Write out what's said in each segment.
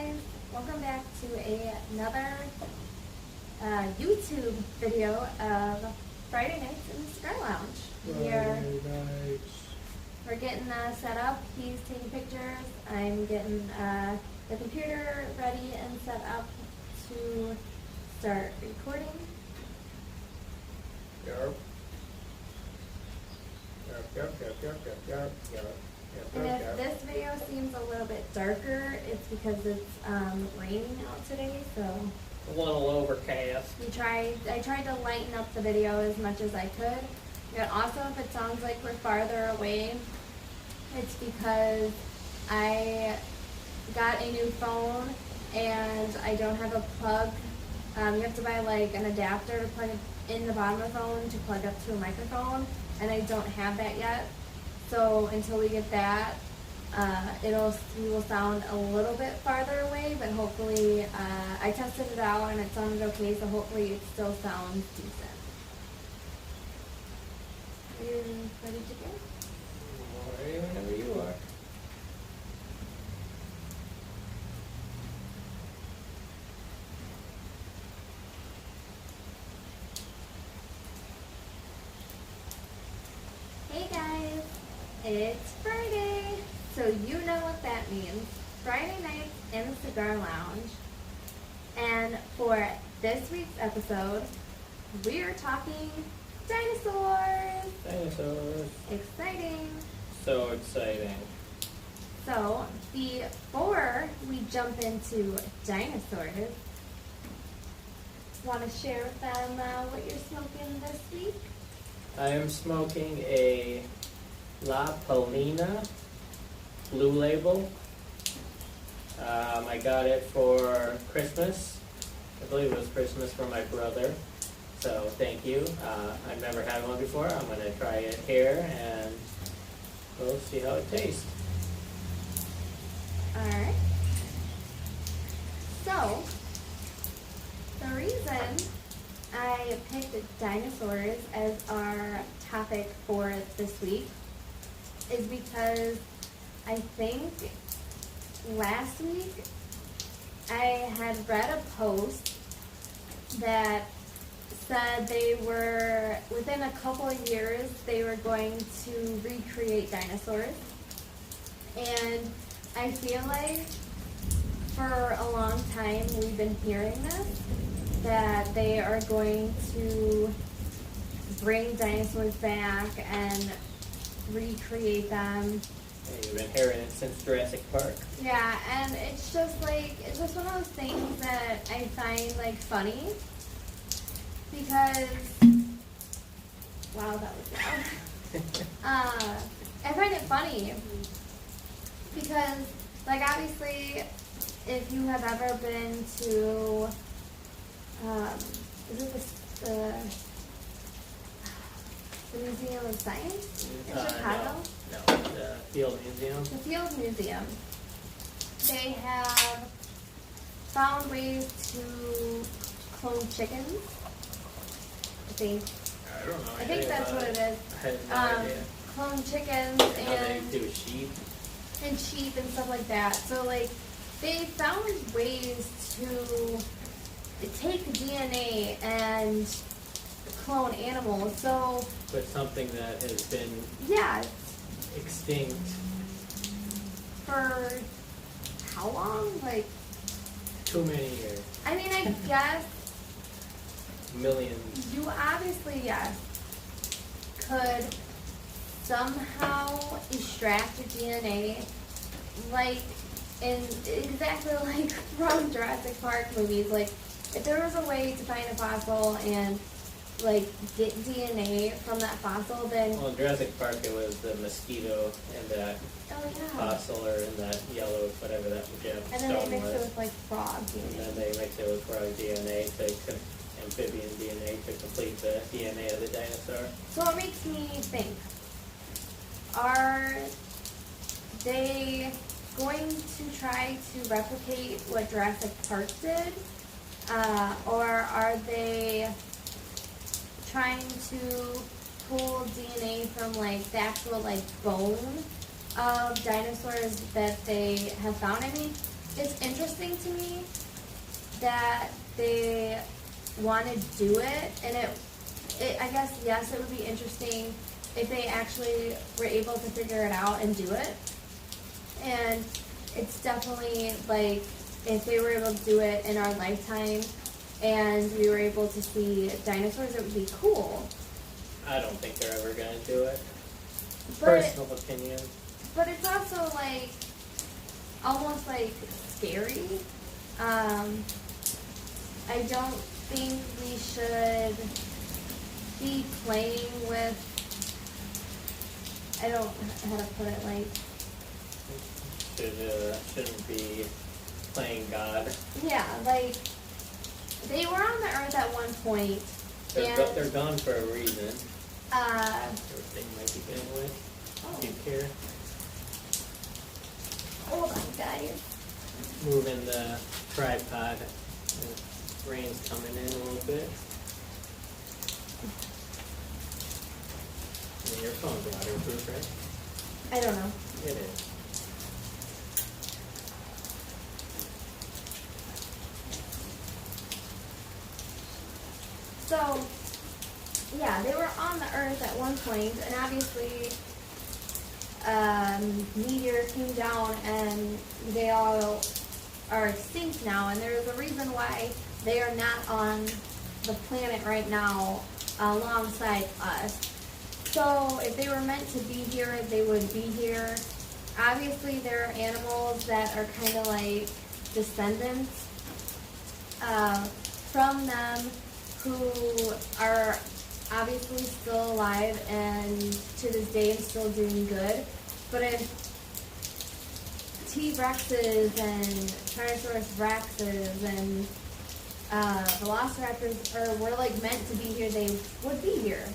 guys, welcome back to another YouTube video of Friday nights in the Cigar Lounge. We're getting set up. He's taking pictures. I'm getting the computer ready and set up to start recording. And if this video seems a little bit darker, it's because it's raining out today, so a little overcast. I tried to lighten up the video as much as I could. And also, if it sounds like we're farther away, it's because I got a new phone and I don't have a plug. You have to buy like an adapter to plug it in the bottom of the phone to plug up to a microphone, and I don't have that yet. So until we get that, we will sound a little bit farther away, but hopefully, I tested it out and it sounded okay, so hopefully it still sounds decent. Are you ready to go? Ready whenever you are. Hey guys, it's Friday, so you know what that means. Friday nights in the Cigar Lounge. And for this week's episode, we are talking dinosaurs. Dinosaurs. Exciting. So exciting. So, before we jump into dinosaurs, want to share with them what you're smoking this week? I am smoking a La Palina Blue Label. I got it for Christmas. I believe it was Christmas for my brother. So thank you. I've never had one before. I'm going to try it here and we'll see how it tastes. Alright. So, the reason I picked dinosaurs as our topic for this week is because I think last week I had read a post that said they were, within a couple of years, they were going to recreate dinosaurs. And I feel like for a long time we've been hearing this, that they are going to bring dinosaurs back and recreate them. Yeah, you've been hearing it since Jurassic Park. Yeah, and it's just one of those things that I find like funny because, wow, that was loud. I find it funny because, like, obviously, if you have ever been to is it the Museum of Science in Chicago? No, the Field Museum. The Field Museum. They have found ways to clone chickens. I think. I don't know. I think that's what it is. I had no idea. Clone chickens They do sheep. and sheep and stuff like that. So, like, they found ways to take DNA and clone animals. So, But something that has been yeah, extinct. for how long? Like, Too many years. I mean, I guess Millions. you obviously, yes, could somehow extract the DNA, like, exactly like from Jurassic Park movies. Like, if there was a way to find a fossil and, like, get DNA from that fossil, then... Well, in Jurassic Park, it was the mosquito and that fossil, or in that yellow, whatever that And then they mix it with, like, frog DNA. And then they mix it with frog DNA, amphibian DNA to complete the DNA of the dinosaur. So it makes me think, are they going to try to replicate what Jurassic Park did? Or are they trying to pull DNA from, like, the actual, like, bone of dinosaurs that they have found? I mean, it's interesting to me that they want to do it, and I guess, yes, it would be interesting if they actually were able to figure it out and do it. And it's definitely like, if they were able to do it in our lifetime and we were able to see dinosaurs, it would be cool. I don't think they're ever gonna do it. But, Personal opinion. but it's also like, almost like scary. I don't think we should be playing with, I don't know how to put it, like, Shouldn't be playing God. yeah, like, they were on the earth at one point, and, They're gone for a reason. Everything might be getting away. oh, Do you care? hold on, guys. Moving the tripod. The rain's coming in a little bit. And your phone's waterproof, right? I don't know. It is. So, yeah, they were on the earth at one point, and obviously, meteor came down and they all are extinct now, and there's a reason why they are not on the planet right now alongside us. So if they were meant to be here, they would be here. Obviously, there are animals that are kind of like descendants from them who are obviously still alive and to this day and still doing good. But if T-Rexes and Tyrannosaurus Rexes and Velociraptors were like meant to be here, they would be here.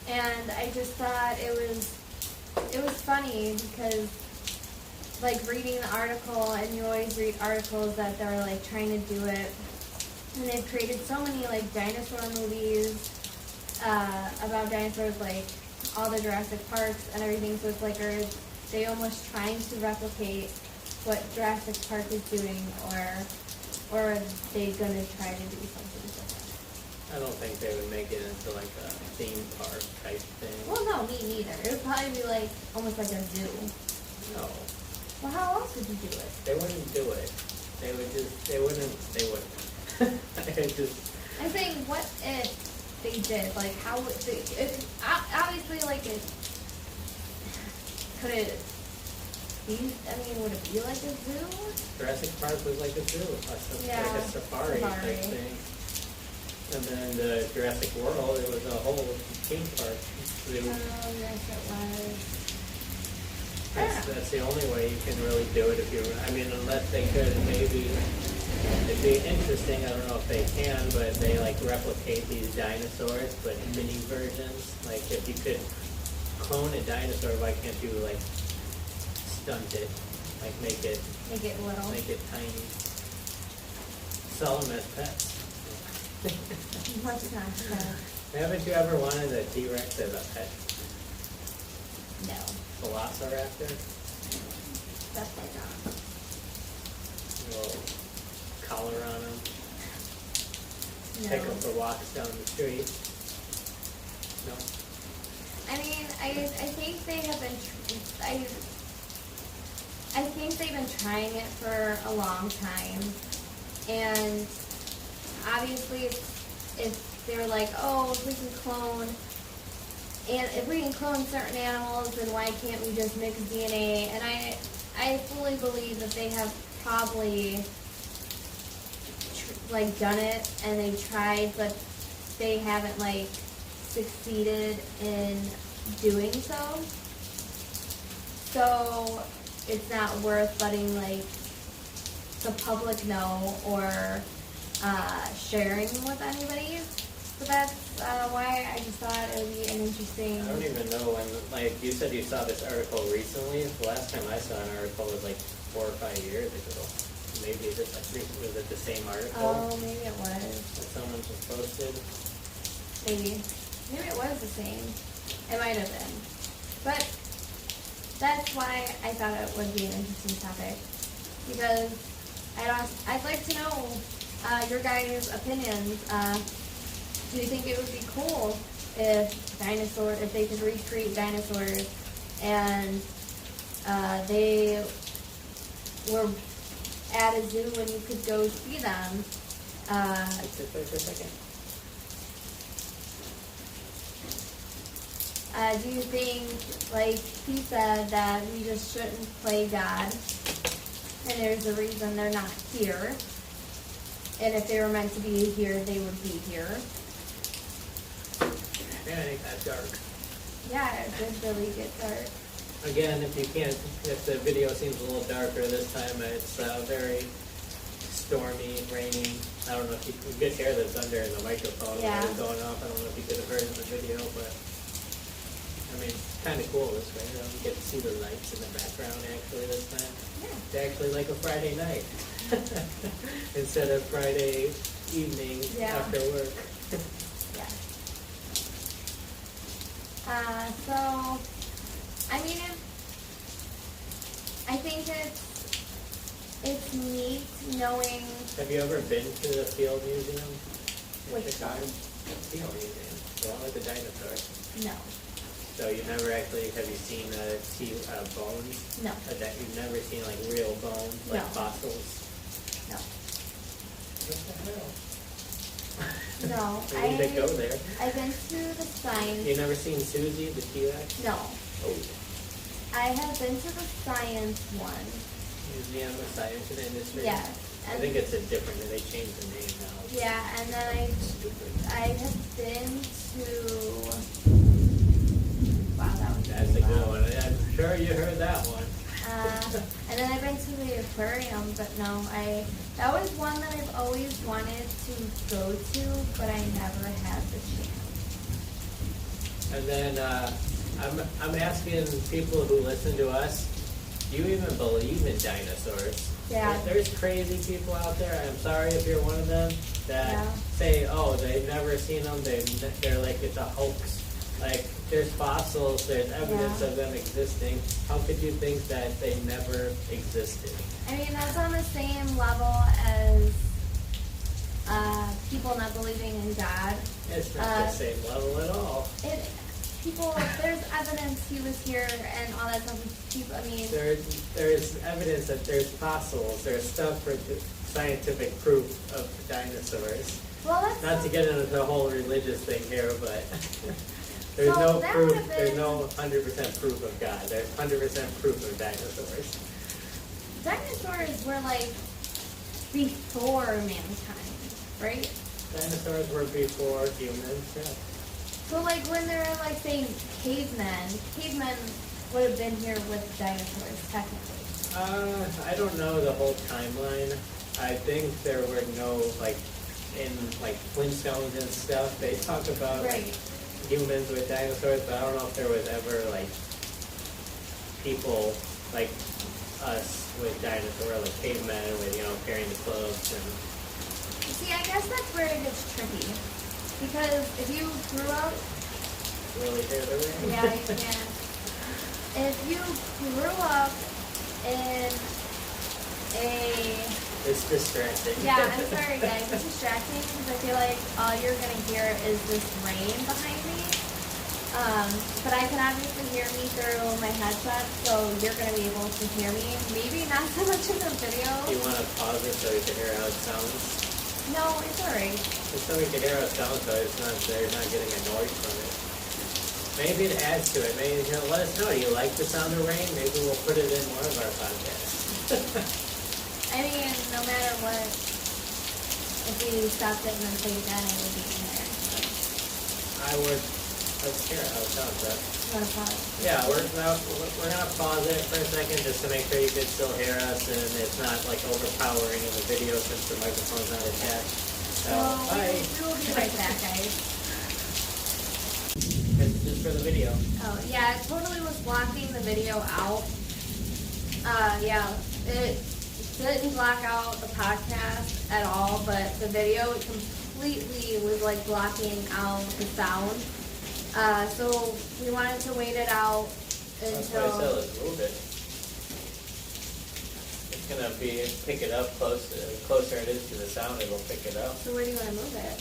And I just thought it was funny because, like, reading the article, and you always read articles that they're like trying to do it, and they've created so many like dinosaur movies about dinosaurs, like all the Jurassic Parks and everything. So it's like, are they almost trying to replicate what Jurassic Park is doing, or are they gonna try to do something different? I don't think they would make it into like a theme park type thing. Well, no, me neither. It would probably be like almost like a zoo. No, Well, how else would you do it? they wouldn't do it. They wouldn't. I just, I'm saying, what if they did? Like, how would they? Obviously, like, it could it be? I mean, would it be like a zoo? Jurassic Park was like a zoo, Yeah, like a safari type safari. thing. And then the Jurassic World, it was a whole theme park. Zoo. Yes, it was. That's the only way you can really do it if you. I mean, unless they could maybe. It'd be interesting. I don't know if they can, but they like replicate these dinosaurs, but mini versions. Like if you could clone a dinosaur, why can't you like stunt it? Like make it little. make it tiny. Sell them as pets. What's not fair? Haven't you ever wanted a T-Rex as a pet? No, Velociraptor? definitely not. Little collar on them. No. Take them for walks down the street. No? I mean, I think they have been. I think they've been trying it for a long time, and obviously, if they're like, oh, if we can clone, and if we can clone certain animals, then why can't we just mix DNA? And I fully believe that they have probably like done it and they tried, but they haven't like succeeded in doing so. So it's not worth letting like the public know or sharing with anybody. So that's why I just thought it would be an interesting. I don't even know when, like, you said you saw this article recently. The last time I saw an article was like 4 or 5 years ago. Maybe is it like, was it the same article Oh, maybe it was. that someone just posted? Maybe it was the same. It might have been. But that's why I thought it would be an interesting topic. Because I'd like to know your guys' opinions. Do you think it would be cool if they could recreate dinosaurs and they were at a zoo and you could go see them? Just wait for a second. Do you think, like he said, that we just shouldn't play God, and there's a reason they're not here, and if they were meant to be here, they would be here? Yeah, I think that's dark. Yeah, it did really get dark. Again, if the video seems a little darker this time, it's very stormy, rainy. I don't know if you could hear this under in the microphone Yeah. when it's going off. I don't know if you could have heard it in the video, but I mean, it's kind of cool this way. You know, you get to see the lights in the background actually this time. Yeah. It's actually like a Friday night instead of Friday evening after work. Yeah. So, I mean, I think it's neat knowing. Have you ever been to the Field Museum in Which Chicago? one? Field Museum, the one with the dinosaurs. No. So you never actually, have you seen bones? No. You've never seen like real bones, like No. fossils? No. What the hell? No. We need to go there. I've been to the science. You never seen Susie the T-Rex? No. Oh. I have been to the science one. Museum of Science and Industry? Yes. I think it's a different, they changed the name now. Yeah, and then Stupid. I have been to. Wow, that was That's really a good loud. one. I'm sure you heard that one. And then I've been to the aquarium, but no, that was one that I've always wanted to go to, but I never had the chance. And then I'm asking people who listen to us, do you even believe in dinosaurs? Yeah. There's crazy people out there. I'm sorry if you're one of them that say, oh, they've never seen them. They're like, it's a hoax. Like, there's fossils, there's evidence of them existing. How could you think that they never existed? I mean, that's on the same level as people not believing in God. It's not the same level at all. There's evidence he was here and all that stuff. People, I mean, There's evidence that there's fossils. There's stuff for scientific proof of dinosaurs. well, that's Not to get into the whole religious thing here, but there's So no that proof. would've There's been- no 100% proof of God. There's 100% proof of dinosaurs. dinosaurs were like before mankind, right? Dinosaurs were before humans. Yeah. So like when they're like saying cavemen would have been here with dinosaurs technically. I don't know the whole timeline. I think there were no in Flintstones and stuff. They talk about Right. humans with dinosaurs, but I don't know if there was ever people like us with dinosaurs, like cavemen with carrying the clubs and. You see, I guess that's where it gets tricky. Because if you grew up, Really hear the rain? yeah, you can. If you grew up in It's distracting. yeah, I'm sorry guys, it's distracting because I feel like all you're gonna hear is this rain behind me. But I can obviously hear me through my headset, so you're gonna be able to hear me. Maybe not so much in the video. You want to pause it so you can hear how it sounds? No, it's alright. Just so we can hear how it sounds, so they're not getting annoyed from it. Maybe it adds to it. Maybe let us know. Do you like the sound of rain? Maybe we'll put it in one of our podcasts. I mean, no matter what, if we stopped it and then played again, it would be in there. I would. Let's hear how it sounds, though. You wanna pause? Yeah, we're gonna pause it for a second just to make sure you can still hear us and it's not overpowering in the video since the microphone's not attached. So, bye. We will be right back, guys. And just for the video. Oh, yeah, it totally was blocking the video out. Yeah, it didn't block out the podcast at all, but the video completely was blocking out the sound. So we wanted to wait it out That's why I said until. let's move it. It's gonna pick it up closer it is to the sound, it will pick it up. So where do you want to move it?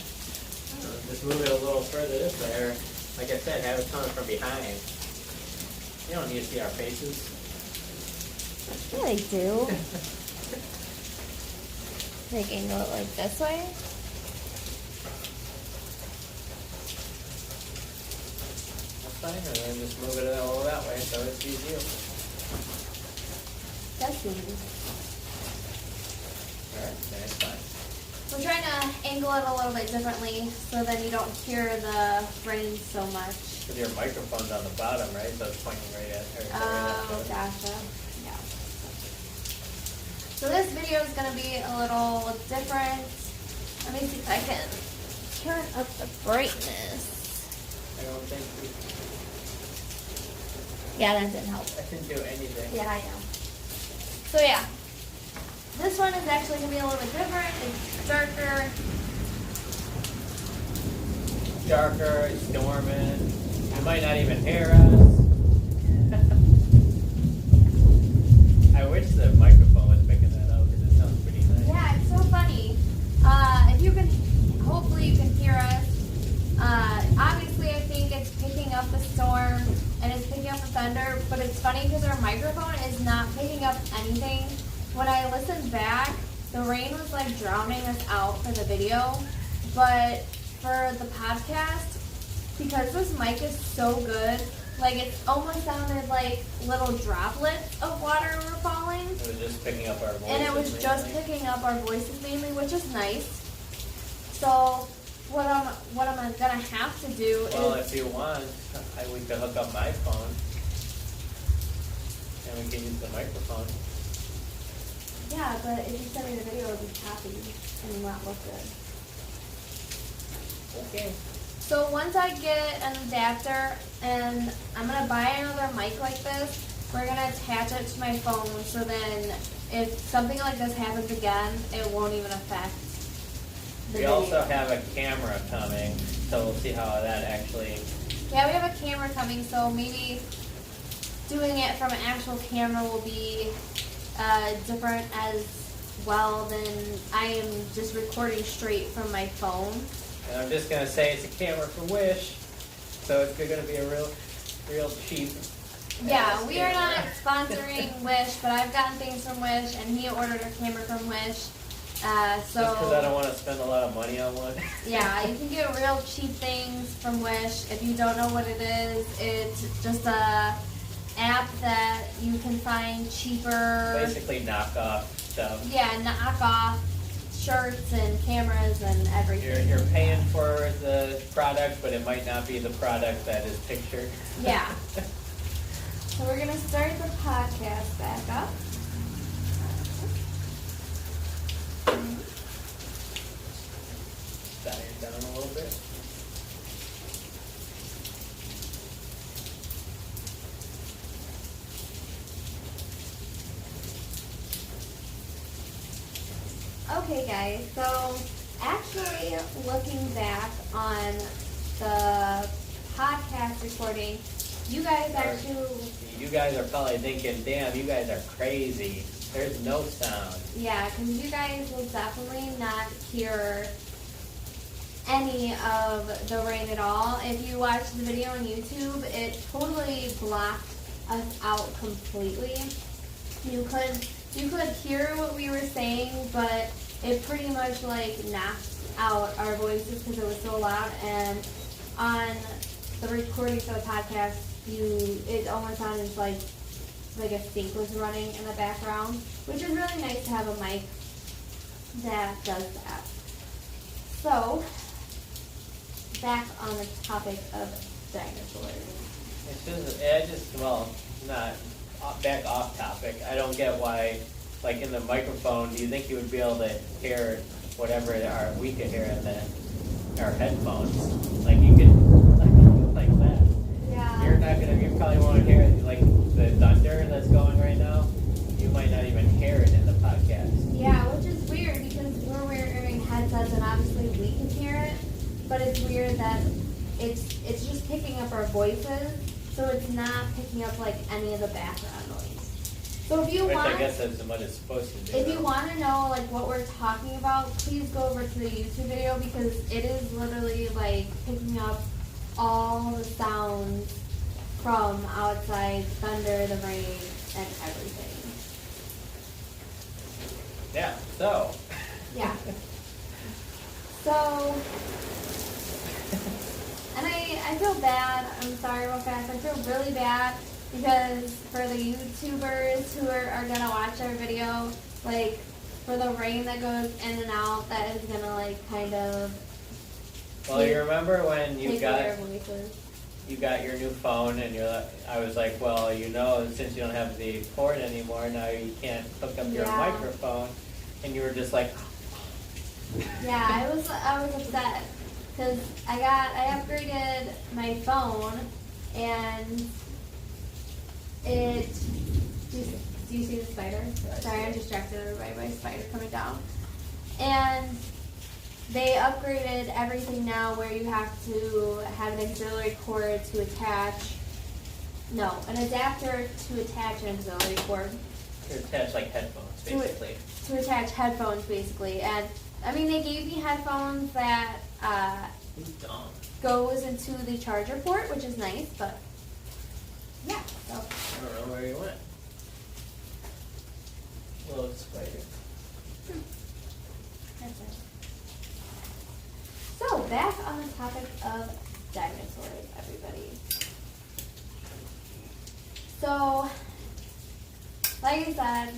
Just move it a little further this way, or like I said, have it coming from behind. You don't need to see our faces. Yeah, they do. Like angle it like this way. That's fine, and then just move it all that way so it's easier. That's easy. Alright, that's fine. We're trying to angle it a little bit differently so then you don't hear the rain so much. Because your microphone's on the bottom, right? So it's pointing right at her. Oh, gotcha. Yeah. So this video is going to be a little different. Let me see if I can turn up the brightness. I don't think Yeah, that didn't help. I can do anything. Yeah, I know. So yeah, this one is actually going to be a little bit different. It's darker. Darker, it's storming. You might not even hear us. I wish the microphone was picking that up because it sounds pretty nice. Yeah, it's so funny. If you can, hopefully you can hear us. Obviously I think it's picking up the storm and it's picking up the thunder, but it's funny because our microphone is not picking up anything. When I listened back, the rain was like drowning us out for the video, but for the podcast, because this mic is so good, like it almost sounded like little droplets of water were falling. It was just picking up our voices. And it was just mainly. picking up our voices mainly, which is nice. So what I'm gonna have to do Well, is, if you want, we could hook up my phone and we can use the microphone. yeah, but if you send me the video, it'll be choppy and not look good. Okay. So once I get an adapter and I'm gonna buy another mic like this, we're gonna attach it to my phone so then if something like this happens again, it won't even affect the We video. also have a camera coming, so we'll see how that actually. Yeah, we have a camera coming, so maybe doing it from an actual camera will be different as well than I am just recording straight from my phone. And I'm just gonna say it's a camera for Wish, so it's gonna be a real cheap. Yeah, we are camera. not sponsoring Wish, but I've gotten things from Wish, and he ordered a camera from Wish. Just because I don't So want to spend a lot of money on one. yeah, you can get real cheap things from Wish. If you don't know what it is, it's just a app that you can find cheaper. Basically knockoff stuff. Yeah, knock off shirts and cameras and everything. You're paying for the product, but it might not be the product that is pictured. Yeah. So we're gonna start the podcast back up. Dial it down a little bit. Okay guys, so actually looking back on the podcast recording, you guys You guys are probably thinking, damn, you guys are crazy. There's no sound. yeah, because you guys will definitely not hear any of the rain at all. If you watch the video on YouTube, it totally blocked us out completely. You could hear what we were saying, but it pretty much like knocked out our voices because it was so loud. And on the recording for the podcast, it almost sounded like a sink was running in the background, which is really nice to have a mic that does that. So, back on the topic of dinosaurs. Not back off topic. I don't get why, like in the microphone, do you think you would be able to hear whatever we could hear in our headphones? Like you could, like that. Yeah. You probably won't hear it, like the thunder that's going right now. You might not even hear it in the podcast. Yeah, which is weird because we're wearing headsets and obviously we can hear it, but it's weird that it's just picking up our voices, so it's not picking up like any of the background noise. So if you Which want, I guess that's what it's supposed to do. if you want to know like what we're talking about, please go over to the YouTube video because it is literally like picking up all the sounds from outside, thunder, the rain, and everything. Yeah, so. Yeah. So, and I feel bad. I'm sorry real fast. I feel really bad because for the YouTubers who are going to watch our video, like, for the rain that goes in and out, that is going to, like, kind of Well, you remember when you take got away our voices. you got your new phone and I was like, well, since you don't have the port anymore, now you can't hook up your Yeah. microphone. And you were just like, Yeah, I was upset because I upgraded my phone and it. Do you see the spider? Sorry, I distracted everybody by a spider coming down. And they upgraded everything now where you have to have an auxiliary cord to attach. No, an adapter to attach an auxiliary cord. to attach like headphones, basically. To attach headphones, basically. And, I mean, they gave me headphones that Dumb. goes into the charger port, which is nice, but yeah, so. I don't know where you went. Little spider. That's it. So, back on the topic of dinosaurs, everybody. So, like I said,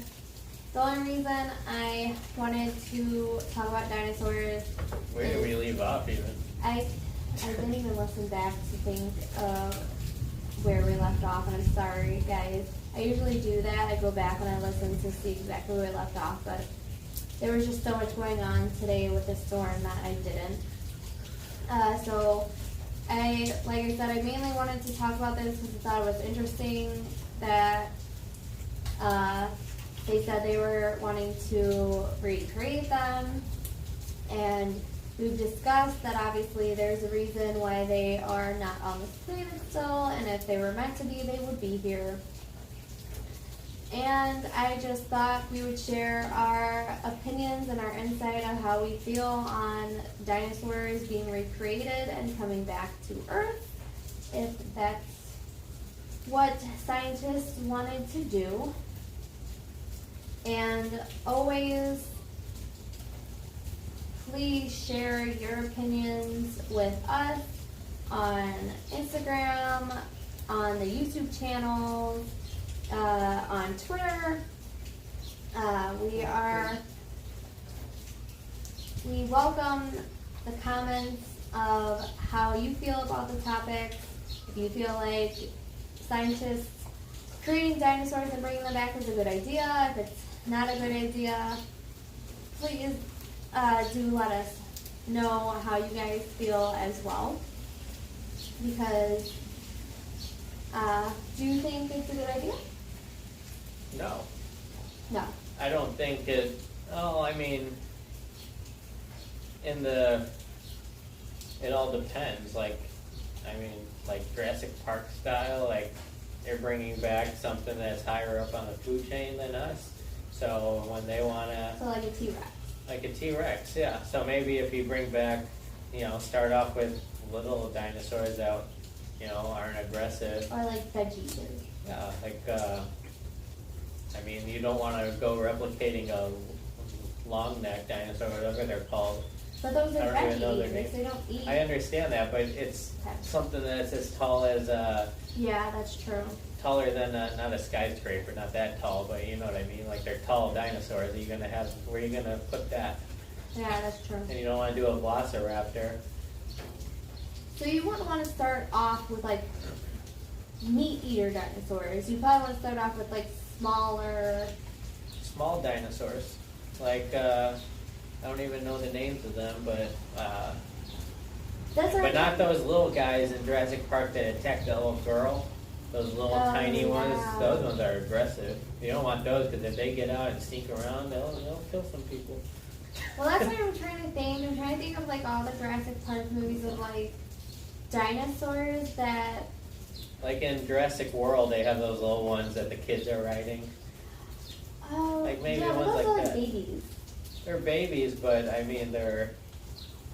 the only reason I wanted to talk about dinosaurs Where did we leave off even? I didn't even listen back to think of where we left off, and I'm sorry, guys. I usually do that. I go back and I listen to see exactly where we left off, but there was just so much going on today with the storm that I didn't. So, like I said, I mainly wanted to talk about this because I thought it was interesting that they said they were wanting to recreate them, and we've discussed that obviously there's a reason why they are not on this planet still, and if they were meant to be, they would be here. And I just thought we would share our opinions and our insight on how we feel on dinosaurs being recreated and coming back to Earth, if that's what scientists wanted to do. And always, please share your opinions with us on Instagram, on the YouTube channel, on Twitter. We welcome the comments of how you feel about the topic. If you feel like scientists creating dinosaurs and bringing them back is a good idea, if it's not a good idea, please do let us know how you guys feel as well. Because, do you think it's a good idea? No. No. I don't think it, I mean, it all depends, like Jurassic Park style, like they're bringing back something that's higher up on the food chain than us, so when they wanna... So like a T-Rex. Like a T-Rex, yeah, so maybe if you bring back, start off with little dinosaurs that, aren't aggressive. Or like veggies. Yeah, I mean, you don't want to go replicating a long neck dinosaur, whatever they're called. But those are I don't even know their veggies, names. they don't eat. I understand that, but it's Okay. something that's as tall as Yeah, that's true. taller than not a skyscraper, not that tall, but you know what I mean. Like they're tall dinosaurs. Where are you gonna put that? Yeah, that's true. And you don't want to do a velociraptor. So you wouldn't want to start off with like meat eater dinosaurs. You probably want to start off with like smaller. Small dinosaurs, like I don't even know the names of them, but That's but already- not those little guys in Jurassic Park that attack the little girl. Those little tiny ones. yeah. Those ones are aggressive. You don't want those because if they get out and sneak around, they'll kill some people. Well, that's what I'm trying to think. I'm trying to think of like all the Jurassic Park movies of like dinosaurs that. Like in Jurassic World, they have those little ones that the kids are riding. Oh, Like maybe yeah, but ones those like are like that. babies. They're babies, but I mean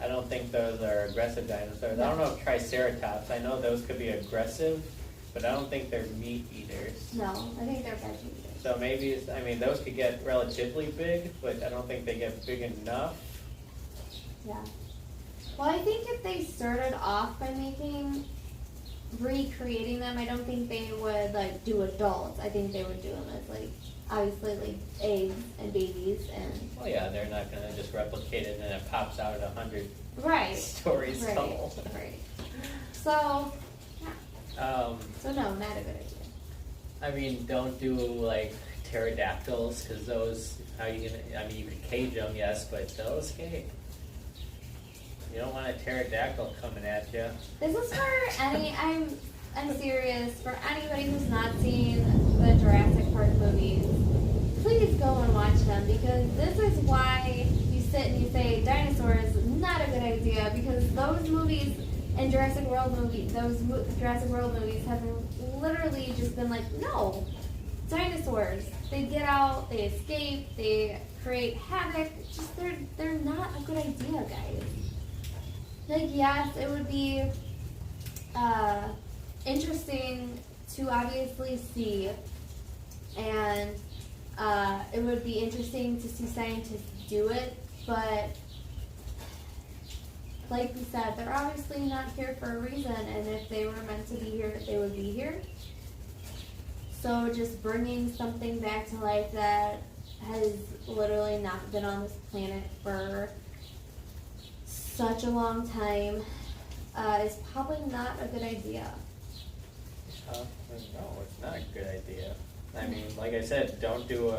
I don't think those are aggressive dinosaurs. I don't know if Triceratops, I know those could be aggressive, but I don't think they're meat eaters. No, I think they're veggie eaters. So maybe, I mean, those could get relatively big, but I don't think they get big enough. Yeah. Well, I think if they started off by recreating them, I don't think they would like do adults. I think they would do them as like, obviously like eggs and babies and. Well, yeah, they're not gonna just replicate it and it pops out 100 Right. stories Right. tall. Right. So, yeah. So no, not a good idea. I mean, don't do like pterodactyls, because those, how you gonna, I mean, you could cage them, yes, but they'll escape. You don't want a pterodactyl coming at you. This is for I'm serious, for anybody who's not seen the Jurassic Park movies, please go and watch them, because this is why you sit and you say dinosaurs, not a good idea, because those movies and Jurassic World movies have literally just been like, no, dinosaurs, they get out, they escape, they create havoc, just they're not a good idea, guys. Like, yes, it would be interesting to obviously see, and it would be interesting to see scientists do it, but like we said, they're obviously not here for a reason, and if they were meant to be here, they would be here. So just bringing something back to life that has literally not been on this planet for such a long time is probably not a good idea. No, it's not a good idea. I mean, like I said, don't do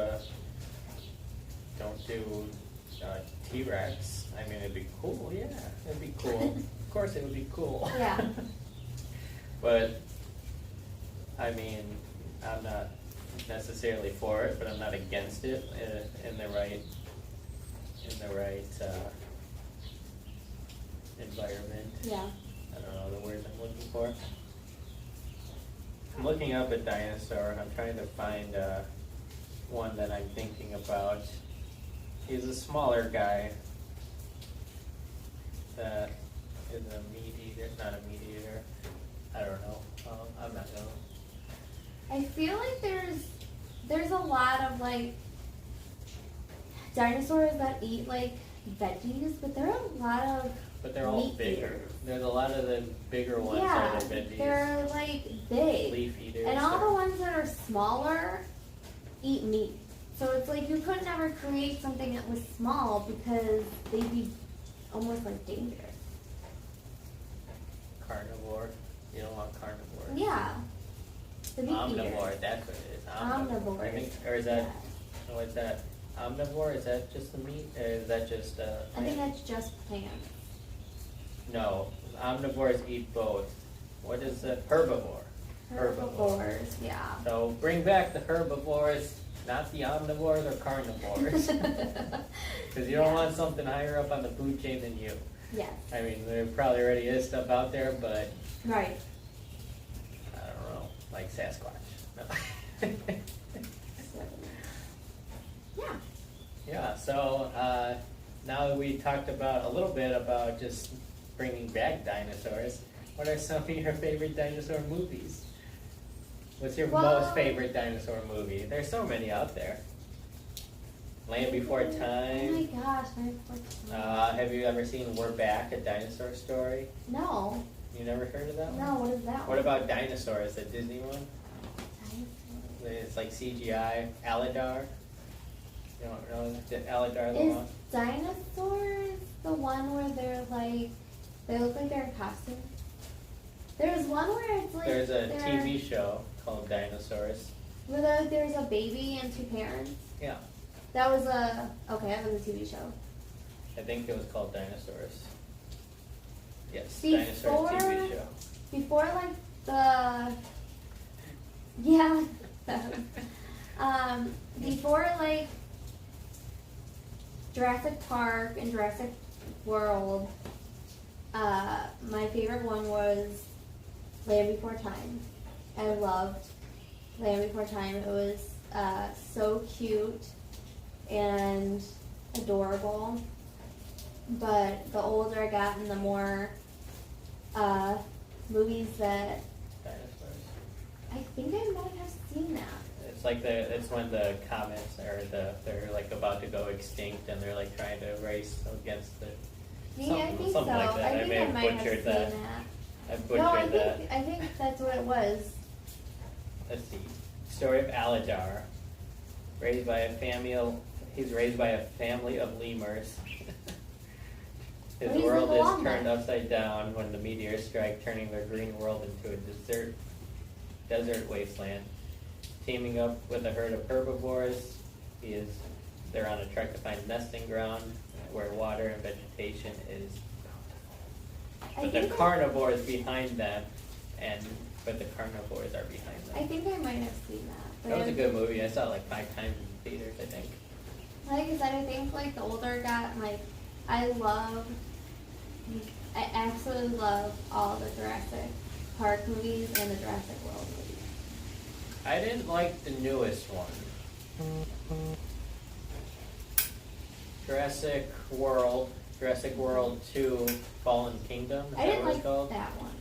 T-Rex. I mean, it'd be cool, yeah, it'd be cool. Of course it would be cool. Yeah. But, I mean, I'm not necessarily for it, but I'm not against it in the right environment. Yeah. I don't know the words I'm looking for. I'm looking up a dinosaur and I'm trying to find one that I'm thinking about. He's a smaller guy that is a meat eater, not a meat eater. I don't know. I'm not gonna. I feel like there's a lot of like dinosaurs that eat like veggies, but there are a lot of But they're all meat bigger. eaters. There's a lot of the bigger ones Yeah, are the veggies, they're like big. leaf eaters. And all the ones that are smaller eat meat. So it's like you could never create something that was small because they'd be almost like dangerous. Carnivore. You don't want carnivore. Yeah. The meat Omnivore, eaters. that's what it is. Omnivore. I think, or is that, no, is that omnivore? Is that just the meat? Or is that just I think that's just plants. No, omnivores eat both. What is it? Herbivore. Herbivores, yeah. So bring back the herbivores, not the omnivores or carnivores. Because you don't want something higher up on the food chain than you. Yes. I mean, there probably already is stuff out there, but Right. I don't know, like Sasquatch. No. So, yeah. Yeah, so now that we talked about a little bit about just bringing back dinosaurs, what are some of your favorite dinosaur movies? What's your most favorite dinosaur movie? There's so many out there. Land Before Oh my Time. gosh, Land Before Time. Have you ever seen We're Back, a dinosaur story? No. You never heard of that one? No, what is that What one? about Dinosaurs, the Disney one? Dinosaurs. It's like CGI. Aladar. You don't know Aladar the Is one? Dinosaurs the one where they're like, they look like they're in costume? There's one where it's like There's a they're- TV show called Dinosaurs. where there's a baby and two parents. Yeah, That was that was a TV show. I think it was called Dinosaurs. Yes, Before- Dinosaurs TV show. Before like the yeah, before like Jurassic Park and Jurassic World, my favorite one was Land Before Time. I loved Land Before Time. It was so cute and adorable. But the older I got and the more movies that Dinosaurs. I think I might have seen that. It's like it's when the comets are they're like about to go extinct and they're like trying to race against the. Yeah, I think so. Something like that. I think I might have butchered seen that. that. I butchered No, I that. think that's what it was. Let's see. Story of Aladar. He's raised by a family of lemurs. His But he's world like a is llama. turned upside down when the meteors strike, turning their green world into a desert wasteland. Teaming up with a herd of herbivores, they're on a trek to find nesting ground where water and vegetation is bountiful. But the carnivores behind them, but the carnivores are behind them. I think I might have seen that. That was a good movie. I saw it like 5 times in theaters, I think. Like I said, I think like the older I got, like I absolutely love all the Jurassic Park movies and the Jurassic World movies. I didn't like the newest one. Jurassic World 2, Fallen Kingdom. Is I that didn't what like it's called? that one.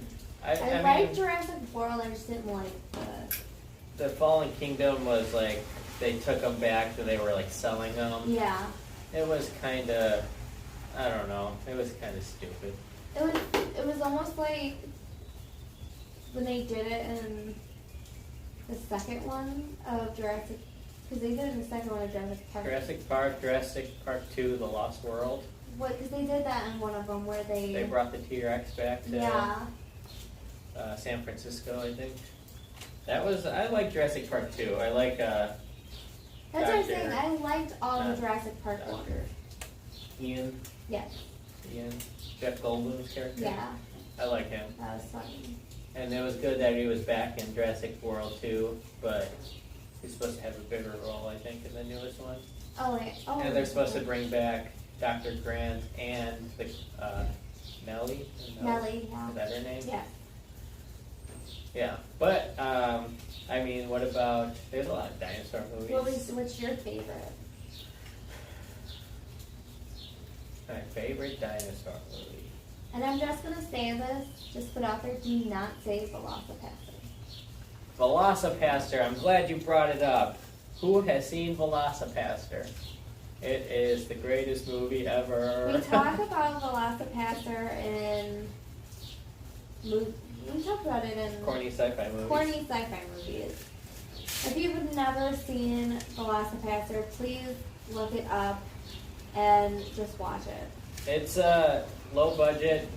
I liked mean, Jurassic World, I just didn't like the Fallen Kingdom was like, they took them back and they were like selling them. yeah. It was kind of, I don't know, it was kind of stupid. It was almost like when they did it in the second one of Jurassic, because they did it in the second one of Jurassic Park. Jurassic Park 2, The Lost World. What? Because they did that in one of them where They brought the T-Rex back to yeah. San Francisco, I think. I like Jurassic Park 2. I like That's what I'm Dr. saying. I liked all the uh, Jurassic Park Dr. ones. Ian, Yes. Jeff Goldblum's character. Yeah. I like him. That was funny. And it was good that he was back in Jurassic World 2, but he's supposed to have a bigger role, I think, in the newest one. Oh. And they're supposed to bring back Dr. Grant and the Nellie. Nellie, yeah. Is that her name? Yes. Yeah, but I mean, what about? There's a lot of dinosaur movies. What's your favorite? My favorite dinosaur movie. And I'm just gonna say this, just put out there, do not say Velocipaster. Velocipaster. I'm glad you brought it up. Who has seen Velocipaster? It is the greatest movie ever. We talk about Velocipaster in we talked about it in Corny sci-fi movies. corny sci-fi movies. If you've never seen Velocipaster, please look it up and just watch it. It's a low-budget,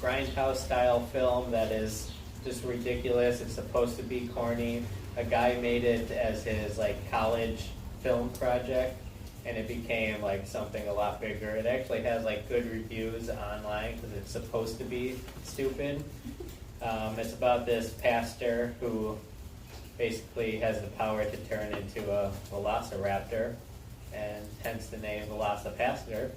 grindhouse-style film that is just ridiculous. It's supposed to be corny. A guy made it as his like college film project, and it became like something a lot bigger. It actually has like good reviews online because it's supposed to be stupid. It's about this pastor who basically has the power to turn into a velociraptor, and hence the name Velocipaster.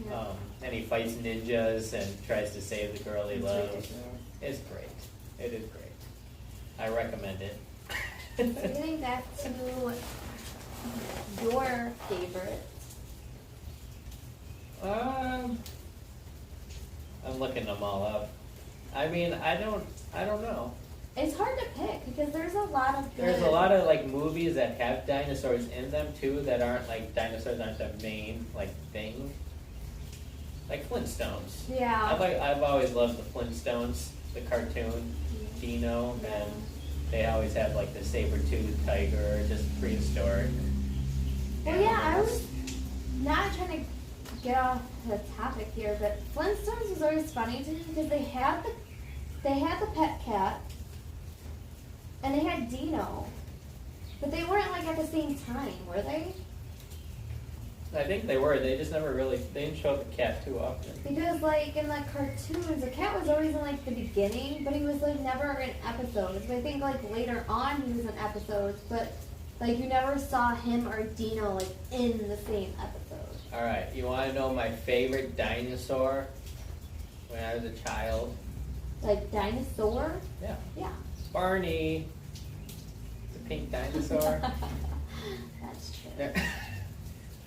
Yeah. And he fights ninjas and tries to save the girl he It's loves. ridiculous. It's great. It is great. I recommend it. Getting back to your favorite. I'm looking them all up. I mean, I don't know. It's hard to pick because there's a lot of good. There's a lot of like movies that have dinosaurs in them too that aren't like dinosaurs aren't the main like thing. Like Flintstones. Yeah. I've always loved the Flintstones, the cartoon, Dino, Yeah. and they always have like the saber-toothed tiger, just prehistoric. Well, yeah, I was not trying to get off the topic here, but Flintstones was always funny to me because they had the pet cat, and they had Dino, but they weren't like at the same time, were they? I think they were. They just never really. They didn't show the cat too often. Because like in the cartoons, the cat was always in like the beginning, but he was like never in episodes. But I think like later on he was in episodes, but like you never saw him or Dino like in the same episode. All right, you want to know my favorite dinosaur when I was a child? Like dinosaur? Yeah, Yeah. Barney, the pink dinosaur.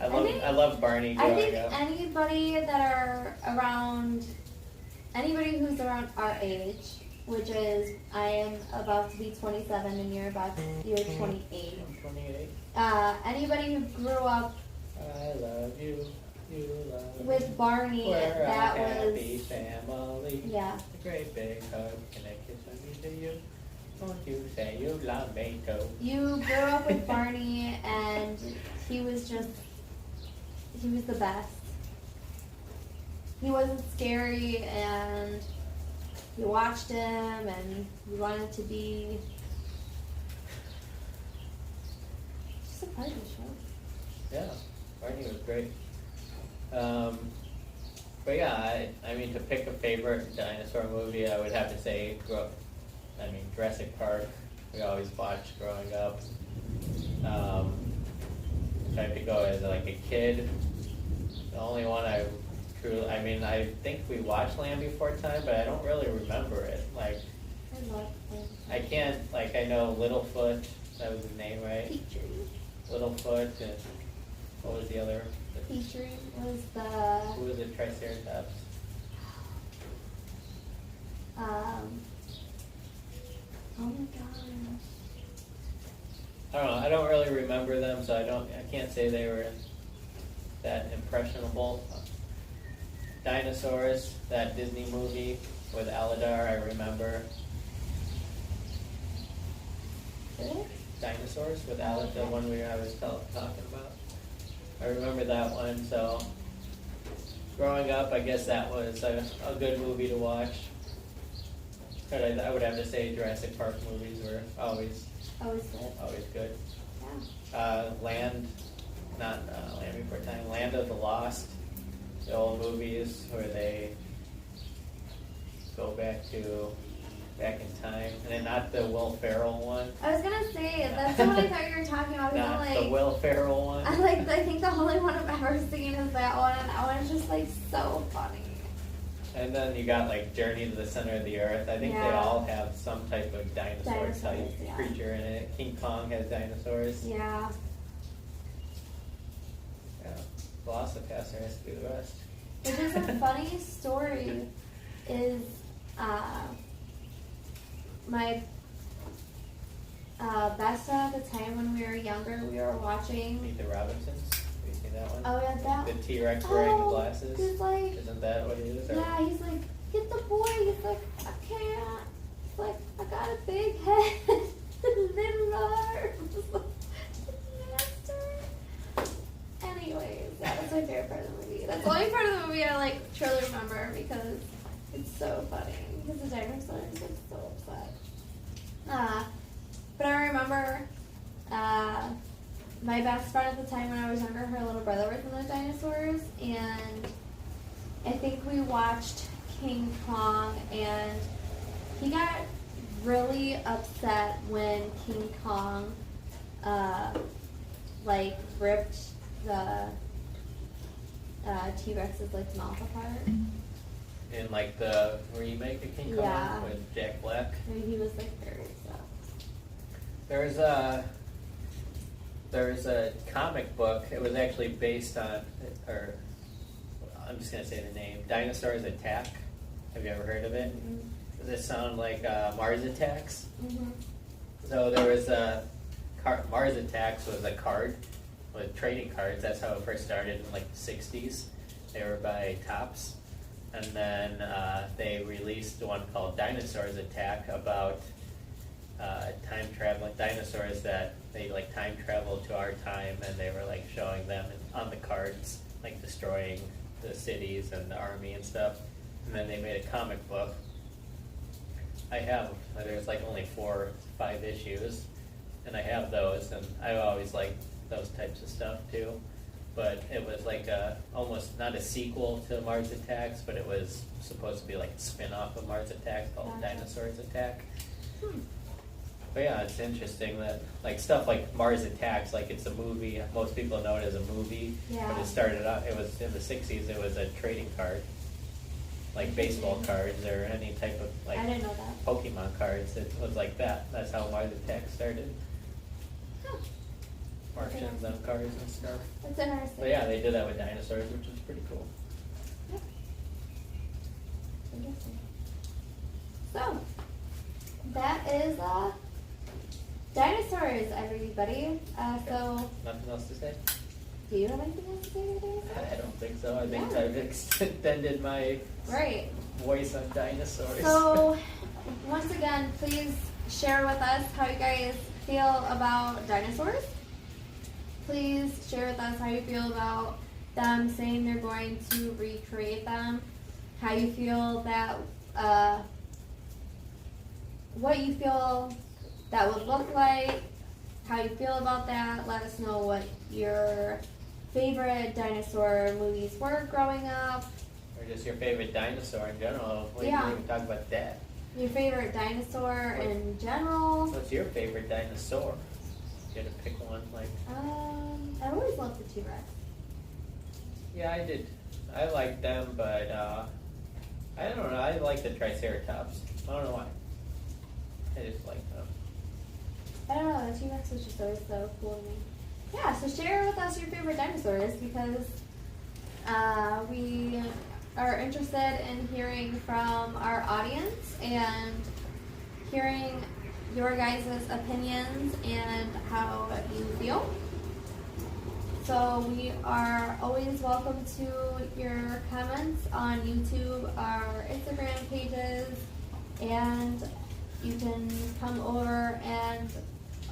I love Barney I growing think up. anybody who's around our age, which is I am about to be 27 and you're 28. I'm 28. Anybody who grew up I love you. You love me. with Barney, We're that a was happy family. yeah. A great big hug and a kiss on me to you. Won't you say you love me too? You grew up with Barney, and he was the best. He wasn't scary, and you watched him, and you wanted to be just a part of the show. Yeah, Barney was great. But yeah, I mean, to pick a favorite dinosaur movie, I would have to say, Jurassic Park. We always watched growing up. Tried to go as like a kid. The only one I think we watched Land Before Time, but I don't really remember it. Like, I love him. I can't, like, I know Littlefoot, that was his name, right? Petrie. Littlefoot, and what was the other? Petrie was Who was the Triceratops? Oh my gosh. I don't know, I don't really remember them, so I can't say they were that impressionable. Dinosaurs, that Disney movie with Aladar, I remember. Really? Dinosaurs with Aladar, the one I was talking about. I remember that one, so growing up, I guess that was a good movie to watch. But I would have to say Jurassic Park movies were always good. Yeah. Land Before Time, Land of the Lost, the old movies where they go back in time, and then not the Will Ferrell one. I was gonna say that's the one I thought you were talking about. Not the Will Ferrell one. I think the only one I've ever seen is that one, and that one's just like so funny. And then you got like Journey to the Center of the Earth. I think they Yeah. all have some type of dinosaur type Dinosaurs, yeah. creature in it. King Kong has dinosaurs. Yeah. Yeah. Velocipaster has to do the rest. Which is a funny story. Is my best friend at the time when we were younger, we were watching. Meet the Robinsons. Have you seen that one? Oh yeah, that. The T-Rex wearing the Oh, glasses. he's like, Isn't that what it is? Or- yeah, he's like, get the boy. He's like, I can't. He's like, I got a big head, little arms. Master. Anyways, that was my favorite part of the movie. That's the only part of the movie I like truly remember because it's so funny. Because the dinosaur is like so upset. But I remember my best friend at the time when I was younger, her little brother was in the dinosaurs, and I think we watched King Kong, and he got really upset when King Kong ripped the T-Rex's like mouth apart. In like the remake of King Kong Yeah. with Jack Black. And he was like very upset. There's a comic book. It was actually based on, or I'm just gonna say the name, Dinosaurs Attack. Have you ever heard of it? Mm-hmm. Does it sound like Mars Attacks? Mm-hmm. So there was Mars Attacks was a card with trading cards. That's how it first started in like the 60s. They were by Topps. And then they released one called Dinosaurs Attack about time traveling dinosaurs that they like time traveled to our time, and they were like showing them on the cards, like destroying the cities and the army and stuff. And then they made a comic book. There's like only 4 or 5 issues, and I have those, and I always like those types of stuff too. But it was like almost not a sequel to Mars Attacks, but it was supposed to be like a spin-off of Mars Attacks called Dinosaurs Attack. But yeah, it's interesting that like stuff like Mars Attacks, like it's a movie. Most people know it as a movie, Yeah. but it started out. It was in the 60s. It was a trading card, like baseball cards or any type of like I didn't know that. Pokemon cards. It was like that. That's how Mars Attacks started. Huh. Martians on cars and stuff. That's interesting. But yeah, they did that with dinosaurs, which was pretty cool. Yeah. Interesting. So, that is dinosaurs, everybody. So, Nothing else to say? do you have anything else to say about dinosaurs? I don't think so. I think Yeah. I've extended my Right. voice on dinosaurs. So, once again, please share with us how you guys feel about dinosaurs. Please share with us how you feel about them saying they're going to recreate them. How you feel that, what you feel that would look like. How you feel about that. Let us know what your favorite dinosaur movies were growing up. Or just your favorite dinosaur in general. We Yeah. didn't even talk about that. Your favorite dinosaur in general. What's your favorite dinosaur? You had to pick one, like. I always loved the T-Rex. Yeah, I did. I like them, but I don't know. I like the Triceratops. I don't know why. I just like them. I don't know, the T-Rex was just always so cool to me. Yeah, so share with us your favorite dinosaurs because we are interested in hearing from our audience and hearing your guys' opinions and how you feel. So we are always welcome to your comments on YouTube, our Instagram pages, and you can come over and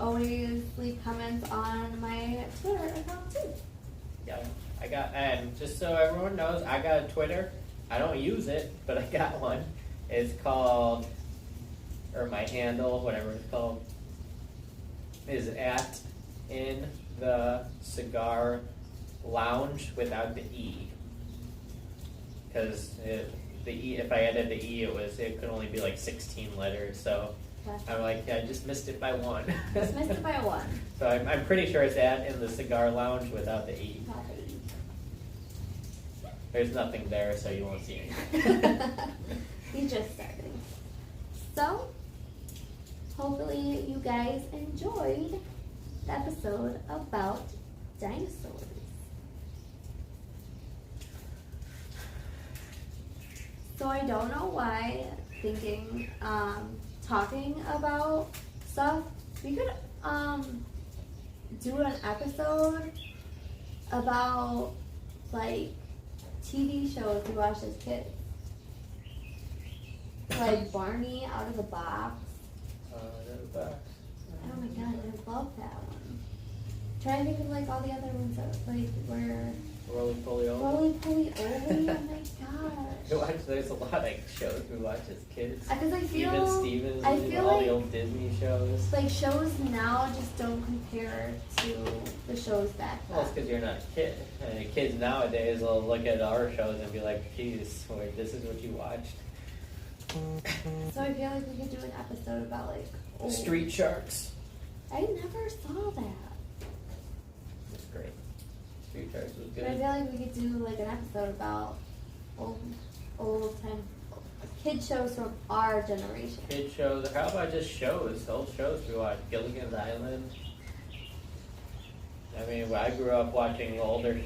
always leave comments on my Twitter account too. Yeah, and just so everyone knows, I got a Twitter. I don't use it, but I got one. It's called, or my handle, whatever it's called, is at in the cigar lounge without the E. Because the E, if I added the E, it could only be like 16 letters. So Okay. I'm like, I just missed it by one. Just missed it by one. So I'm pretty sure it's at in the cigar lounge without the E. Not the E. There's nothing there, so you won't see anything. We just started. So, hopefully you guys enjoyed the episode about dinosaurs. So I don't know why thinking, talking about stuff, we could do an episode about like TV shows we watched as kids. Like Barney Out of the Box. The box. Oh my god, I love that one. Trying to think of like all the other ones that like were Roly Poly Oly. Roly Poly Oly. Oh my gosh. There's a lot of shows we watched as kids. Because I feel, Even Stevens, I and feel all like the old Disney shows. like shows now just don't compare to the shows back then. Well, it's because you're not a kid. And kids nowadays will look at our shows and be like, geez, wait, this is what you watched. So I feel like we could do an episode about like old. Street Sharks. I never saw that. That's great. Street Sharks was But I good. feel like we could do like an episode about old time kid shows from our generation. Kid shows. How about just shows? Old shows we watched. Gilligan's Island. I mean, when I grew up watching older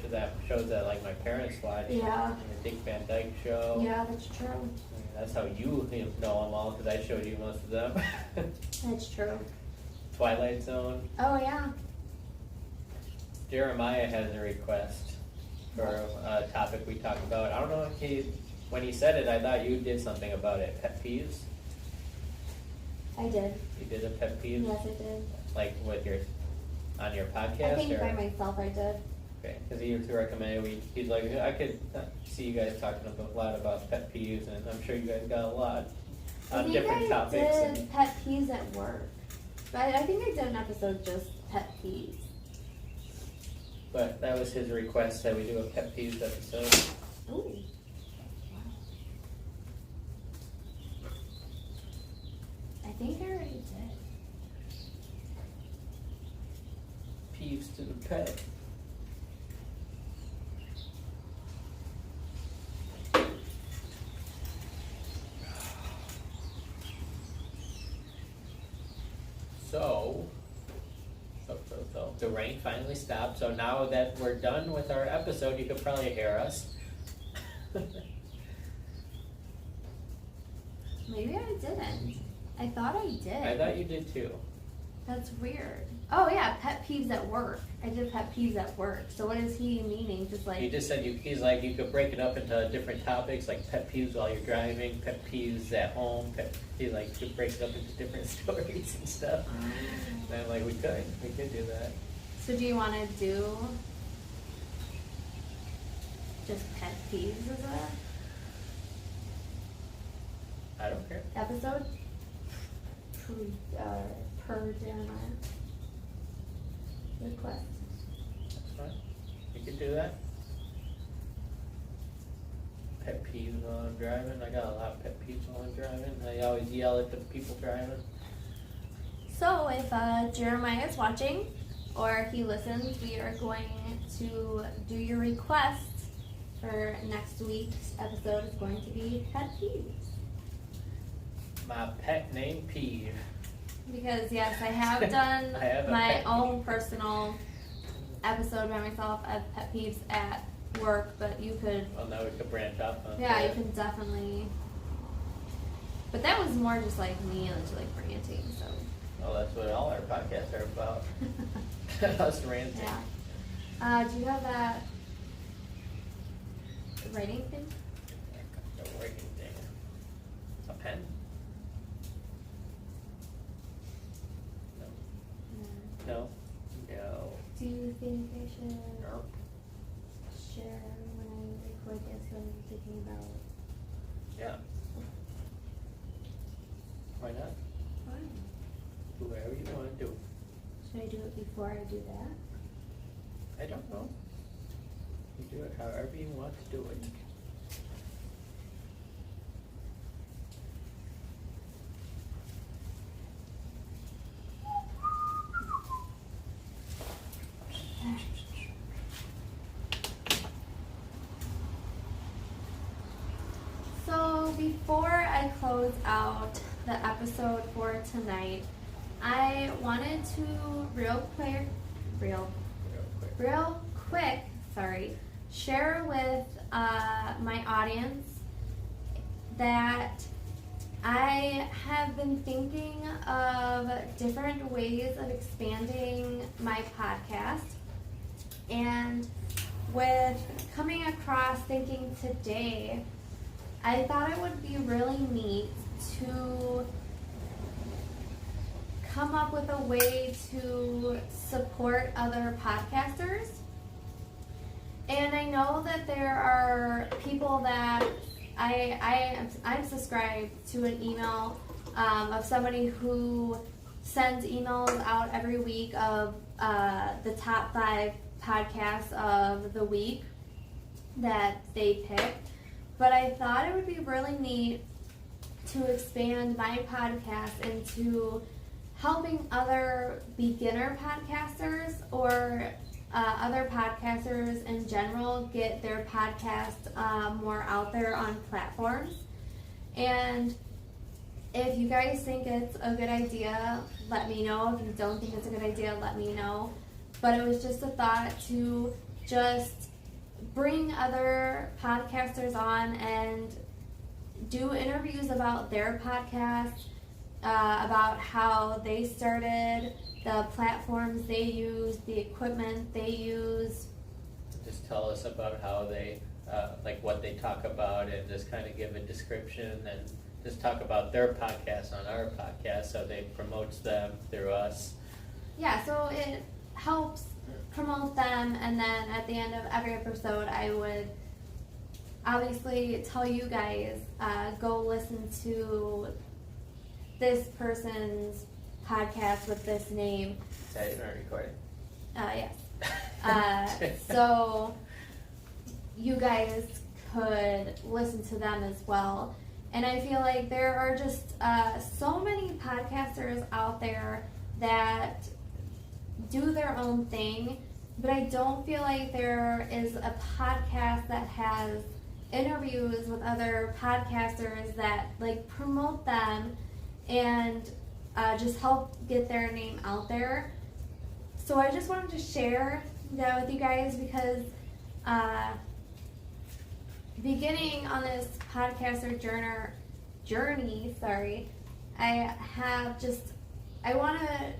shows that like my parents watched. Yeah. The Dick Van Dyke Show. Yeah, that's true. I mean, that's how you know them all, because I showed you most of them. That's true. Twilight Zone. Oh yeah. Jeremiah has a request for a topic we talk about. I don't know if when he said it, I thought you did something about it. Pet peeves? I did. You did a pet peeve? Yes, I did. Like on your podcast? I think or? by myself I did. Okay, because he recommended he's like, I could see you guys talking a lot about pet peeves, and I'm sure you guys got a lot I on think different I topics. did And, pet peeves at work. But I think I did an episode just pet peeves. but that was his request that we do a pet peeves episode. Ooh. I think I already did. Peeves to the pet. So, the rain finally stopped, so now that we're done with our episode, you could probably hear us. Maybe I didn't. I thought I did. I thought you did too. That's weird. Oh yeah, pet peeves at work. I did pet peeves at work. So what is he meaning? Just like He just said he's like you could break it up into different topics, like pet peeves while you're driving, pet peeves at home, he's like you could break it up into different stories and stuff. And I'm like, we could do that. So do you want to do just pet peeves as a I don't care. episode? Per Jeremiah request. That's fine. You could do that. Pet peeves while I'm driving. I got a lot of pet peeves while I'm driving. I always yell at the people driving. So if Jeremiah is watching or he listens, we are going to do your request for next week's episode. Is going to be pet peeves. My pet name peeve. Because yes, I have done I have a my pet own personal episode by myself of pet peeves at work, but you could, Well, now we could branch off on yeah, you that. can definitely. But that was more just like me and just like ranting, so. Well, that's what all our podcasts are about. Us ranting. Yeah. Do you have that writing thing? The writing thing. A pen? No. No. Do you think I should Nope. share when I record this what I'm thinking about? Yeah. Why not? Fine. Do whatever you want to do. Should I do it before I do that? I don't know. You do it however you want to do it. So before I close out the episode for tonight, I wanted to real quick, share with my audience that I have been thinking of different ways of expanding my podcast. And with coming across thinking today, I thought it would be really neat to come up with a way to support other podcasters. And I know that there are people that I'm subscribed to an email of somebody who sends emails out every week of the top 5 podcasts of the week that they pick. But I thought it would be really neat to expand my podcast into helping other beginner podcasters or other podcasters in general get their podcast more out there on platforms. And if you guys think it's a good idea, let me know. If you don't think it's a good idea, let me know. But it was just a thought to just bring other podcasters on and do interviews about their podcast, about how they started, the platforms they use, the equipment they use. Just tell us about how they, like what they talk about, and just kind of give a description and just talk about their podcast on our podcast, so they promotes them through us. Yeah, so it helps promote them, and then at the end of every episode I would obviously tell you guys, go listen to this person's podcast with this name. Is that even recording? Yes. So you guys could listen to them as well. And I feel like there are just so many podcasters out there that do their own thing, but I don't feel like there is a podcast that has interviews with other podcasters that like promote them and just help get their name out there. So I just wanted to share that with you guys because beginning on this podcast or journey, I want to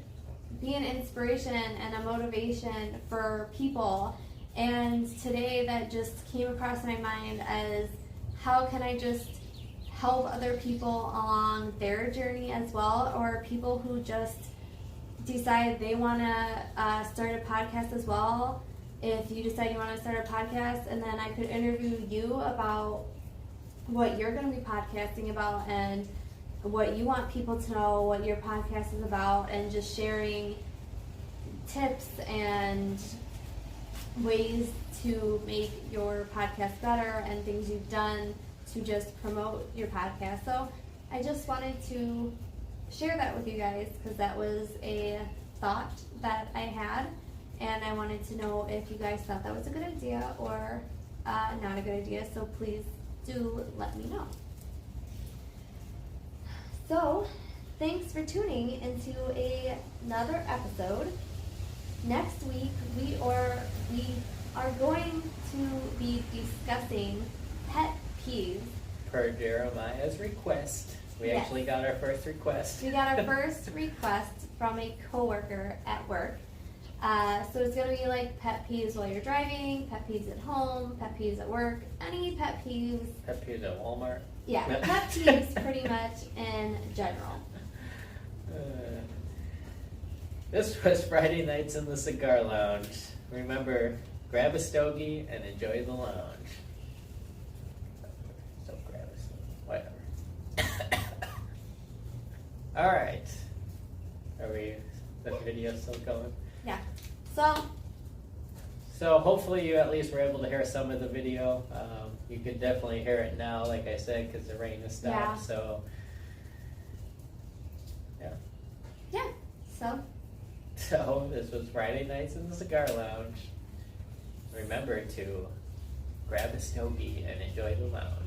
be an inspiration and a motivation for people. And today that just came across my mind as how can I just help other people along their journey as well, or people who just decide they want to start a podcast as well. If you decide you want to start a podcast, and then I could interview you about what you're going to be podcasting about and what you want people to know what your podcast is about, and just sharing tips and ways to make your podcast better and things you've done to just promote your podcast. So I just wanted to share that with you guys because that was a thought that I had, and I wanted to know if you guys thought that was a good idea or not a good idea, so please do let me know. So thanks for tuning into another episode. Next week we are going to be discussing pet peeves. Per Jeremiah's request. We actually got our first request. We got our first request from a coworker at work. So it's going to be like pet peeves while you're driving, pet peeves at home, pet peeves at work, any pet peeves. Pet peeves at Walmart. Yeah, pet peeves pretty much in general. This was Friday Nights in the Cigar Lounge. Remember, grab a stogie and enjoy the lounge. So grab a stogie, whatever. Alright. Are the video still going? Yeah. So hopefully you at least were able to hear some of the video. You could definitely hear it now, like I said, because the rain has stopped. Yeah. So, yeah. Yeah. So this was Friday Nights in the Cigar Lounge. Remember to grab a stogie and enjoy the lounge.